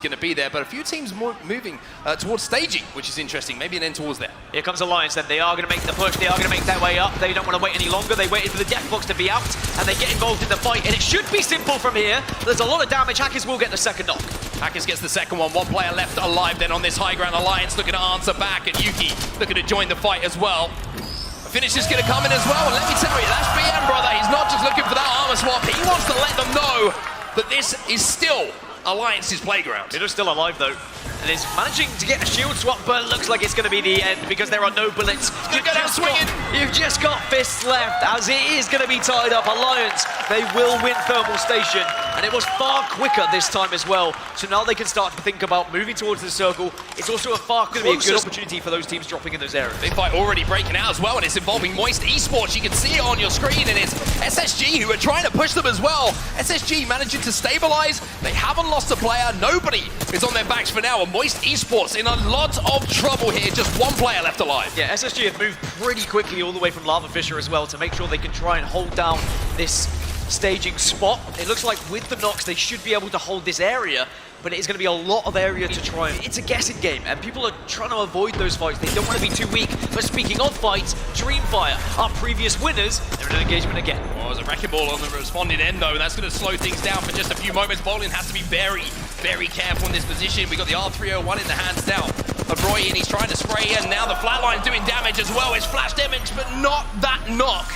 going to be there, but a few teams more moving towards staging, which is interesting. Maybe an end towards there. Here comes Alliance then. They are going to make the push. They are going to make their way up. They don't want to wait any longer. They waited for the death box to be out, and they get involved in the fight. And it should be simple from here. There's a lot of damage. Hackers will get the second knock. Hackers gets the second one. One player left alive then on this high ground. Alliance looking to answer back, and Yuki looking to join the fight as well. A finish is going to come in as well, and let me tell you, that's BM, brother. He's not just looking for that armor swap. He wants to let them know that this is still Alliance's playground. It is still alive though, and is managing to get a shield swap, but it looks like it's going to be the end because there are no bullets. You've just got fists left, as it is going to be tied up. Alliance, they will win Thermal Station, and it was far quicker this time as well. So now they can start to think about moving towards the circle. It's also going to be a good opportunity for those teams dropping in those areas. Big fight already breaking out as well, and it's involving Moist Esports. You can see it on your screen, and it's SSG who are trying to push them as well. SSG managing to stabilize. They haven't lost a player. Nobody is on their backs for now, and Moist Esports in a lot of trouble here. Just one player left alive. Yeah, SSG have moved pretty quickly all the way from Lava Fisher as well to make sure they can try and hold down this staging spot. It looks like with the knocks they should be able to hold this area, but it is going to be a lot of area to try. It's a guessing game, and people are trying to avoid those fights. They don't want to be too weak. But speaking of fights, Dreamfire, our previous winners, they're in an engagement again. Oh, there's a wrecking ball on the responding end, though, and that's going to slow things down for just a few moments. Bolin has to be very, very careful in this position. We got the R301 in the hands now of Roy, and he's trying to spray, and now the flatline's doing damage as well. It's flash damage, but not that knock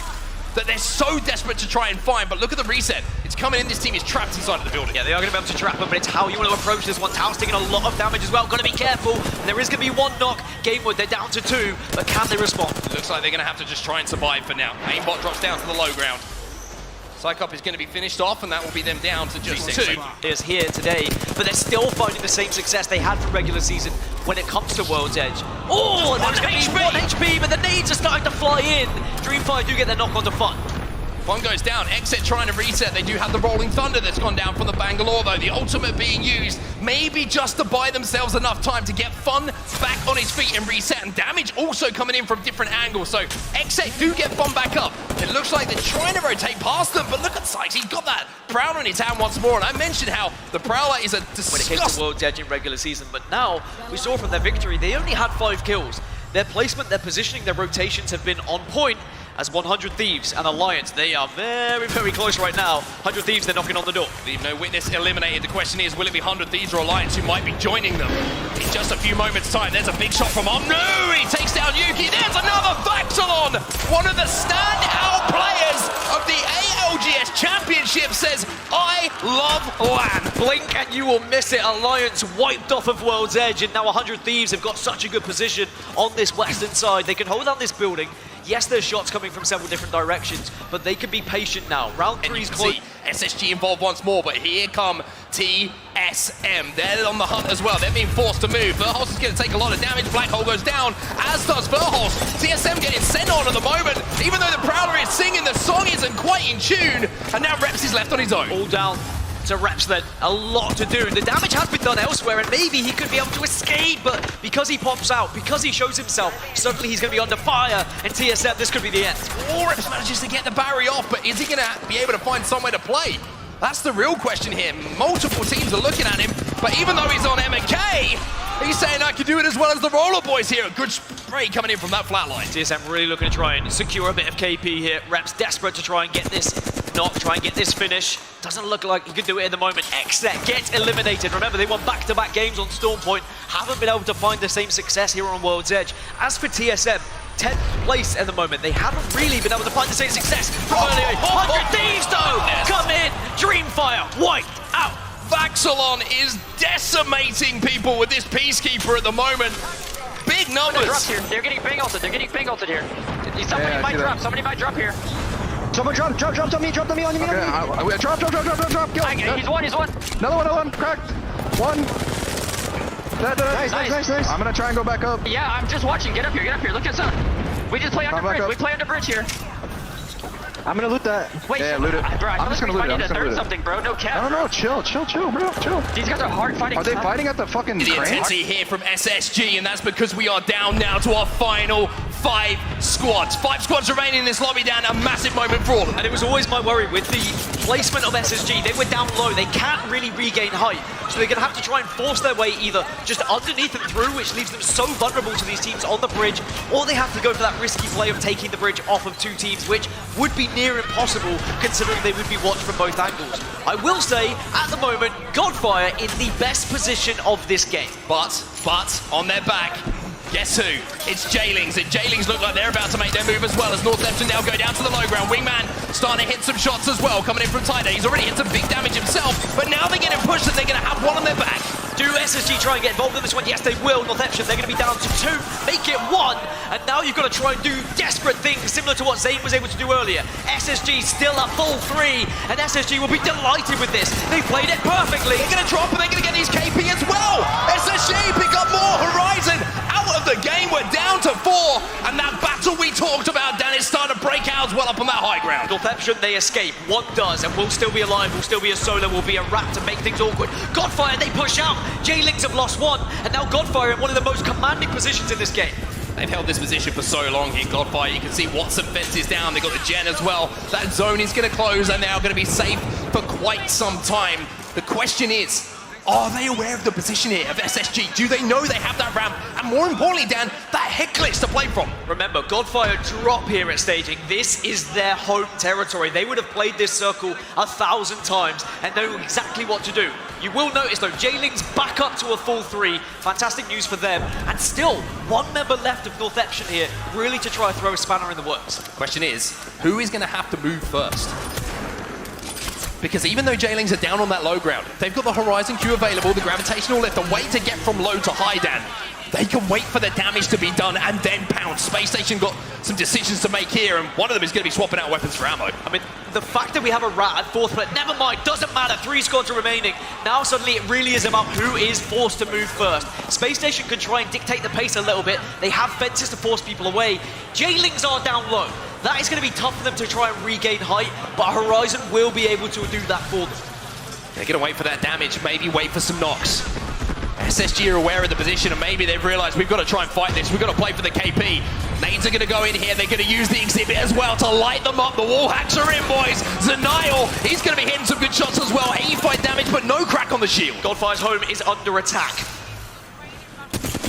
that they're so desperate to try and find. But look at the reset. It's coming in. This team is trapped inside of the building. Yeah, they are going to be able to trap them, but it's how you want to approach this one. Tao's taking a lot of damage as well. Got to be careful. There is going to be one knock. Gamewood, they're down to 2, but can they respond? It looks like they're going to have to just try and survive for now. Aimbot drops down to the low ground. Psychop is going to be finished off, and that will be them down to just 2. Is here today, but they're still finding the same success they had from regular season when it comes to World's Edge. Oh, and that's going to be 1 HP, but the nades are starting to fly in. Dreamfire do get their knock on the Fun. One goes down, Exit trying to reset. They do have the Rolling Thunder that's gone down from the Bangalore, though. The ultimate being used, maybe just to buy themselves enough time to get Fun back on his feet and reset. And damage also coming in from different angles. So Exit do get Fun back up. It looks like they're trying to rotate past them, but look at Sykes. He's got that Prowler in his hand once more. And I mentioned how the Prowler is a disgusting... When it came to World's Edge in regular season, but now we saw from their victory, they only had 5 kills. Their placement, their positioning, their rotations have been on point. As 100 Thieves and Alliance, they are very, very close right now. 100 Thieves, they're knocking on the door. Leave no witness eliminated. The question is, will it be 100 Thieves or Alliance who might be joining them? In just a few moments' time, there's a big shot from No! He takes down Yuki. There's another Vaxilon! One of the standout players of the ALGS Championship says, I love LAN. Blink and you will miss it. Alliance wiped off of World's Edge, and now 100 Thieves have got such a good position on this western side. They can hold down this building. Yes, there's shots coming from several different directions, but they can be patient now. Round 3 is close. SSG involved once more, but here come TSM. They're on the hunt as well. They're being forced to move. Verhulst is going to take a lot of damage. Black Hole goes down, as does Verhulst. TSM getting sent on at the moment. Even though the Prowler is singing, the song isn't quite in tune. And now Reps is left on his own. All down to Reps then. A lot to do. The damage has been done elsewhere, and maybe he could be able to escape, but because he pops out, because he shows himself, suddenly he's going to be under fire, and TSM, this could be the end. Reps manages to get the barrier off, but is he going to be able to find somewhere to play? That's the real question here. Multiple teams are looking at him, but even though he's on M&K, he's saying I can do it as well as the Roller Boys here. A good spray coming in from that flatline. TSM really looking to try and secure a bit of KP here. Reps desperate to try and get this knock, try and get this finish. Doesn't look like he could do it in the moment. Exet gets eliminated. Remember, they won back-to-back games on Storm Point. Haven't been able to find the same success here on World's Edge. As for TSM, 10th place at the moment. They haven't really been able to find the same success from earlier. 100 Thieves, though! Come in! Dreamfire wiped out! Vaxilon is decimating people with this Peacekeeper at the moment. Big numbers. Here. They're getting bang ulted. They're getting bang ulted here. Somebody might drop. Somebody might drop here. Someone drop to me, on me. Okay, drop, go. He's one. Another one, cracked. One. Nice. I'm gonna try and go back up. Yeah, I'm just watching. Get up here. Look at us. We just play under bridge. We play under bridge here. I'm gonna loot that. Wait, yeah, loot it. Bro, I'm just gonna loot it. I need to third something, bro. No cap. No, chill, bro, chill. These guys are hard fighting. Are they fighting at the fucking The crane? intensity here from SSG, and that's because we are down now to our final 5 squads. 5 squads remaining in this lobby, Dan. A massive moment for all of them. And it was always my worry with the placement of SSG. They were down low. They can't really regain height. So they're going to have to try and force their way either just underneath and through, which leaves them so vulnerable to these teams on the bridge, or they have to go for that risky play of taking the bridge off of 2 teams, which would be near impossible considering they would be watched from both angles. I will say, at the moment, Godfire in the best position of this game. But on their back, guess who? It's Jailings, and Jailings look like they're about to make their move as well as Northampton now go down to the low ground. Wingman starting to hit some shots as well, coming in from Tyder. He's already hit some big damage himself, but now they're getting pushed and they're going to have one on their back. Do SSG try and get involved in this one? Yes, they will. Northampton, they're going to be down to 2, make it 1, and now you've got to try and do desperate things similar to what Zayn was able to do earlier. SSG still a full 3, and SSG will be delighted with this. They played it perfectly. They're going to drop and they're going to get these KP as well. SSG pick up more. Horizon out of the game. We're down to 4, and that battle we talked about, Dan, is starting to break out as well up on that high ground. Northampton, they escape. 1 does, and will still be alive, will still be a solo, will be a rat to make things awkward. Godfire, they push out. Jailings have lost 1, and now Godfire in one of the most commanding positions in this game. They've held this position for so long here, Godfire. You can see Watson fences down. They've got the gen as well. That zone is going to close, and they're going to be safe for quite some time. The question is, are they aware of the position here of SSG? Do they know they have that ramp? And more importantly, Dan, that hit glitch to play from. Remember, Godfire drop here at staging. This is their home territory. They would have played this circle 1,000 times and know exactly what to do. You will notice, though, Jailings back up to a full 3. Fantastic news for them. And still, 1 member left of Northampton here, really to try and throw a spanner in the works. Question is, who is going to have to move first? Because even though Jailings are down on that low ground, they've got the Horizon Q available, the gravitational lift, a way to get from low to high, Dan. They can wait for the damage to be done and then pounce. Space Station got some decisions to make here, and one of them is going to be swapping out weapons for ammo. I mean, the fact that we have a rat at 4th, but never mind, doesn't matter. 3 squads are remaining. Now suddenly it really is about who is forced to move first. Space Station can try and dictate the pace a little bit. They have fences to force people away. Jailings are down low. That is going to be tough for them to try and regain height, but Horizon will be able to do that for them. They're going to wait for that damage, maybe wait for some knocks. SSG are aware of the position, and maybe they've realized we've got to try and fight this. We've got to play for the KP. Nades are going to go in here. They're going to use the exhibit as well to light them up. The wall hacks are in, boys. Zenial, he's going to be hitting some good shots as well. 85 damage, but no crack on the shield. Godfire's home is under attack.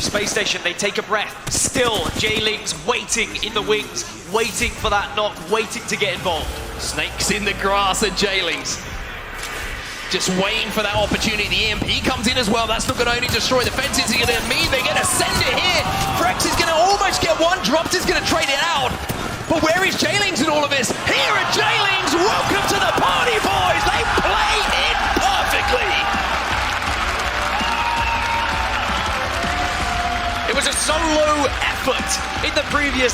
Space Station, they take a breath. Still, Jailings waiting in the wings, waiting for that knock, waiting to get involved. Snakes in the grass at Jailings. Just waiting for that opportunity. The EMP comes in as well. That's not going to only destroy the fences. They're going to mean they're going to send it here. Frex is going to almost get 1. Drops is going to trade it out. But where is Jailings in all of this? Here at Jailings, welcome to the party, boys. They played it perfectly. It was a solo effort in the previous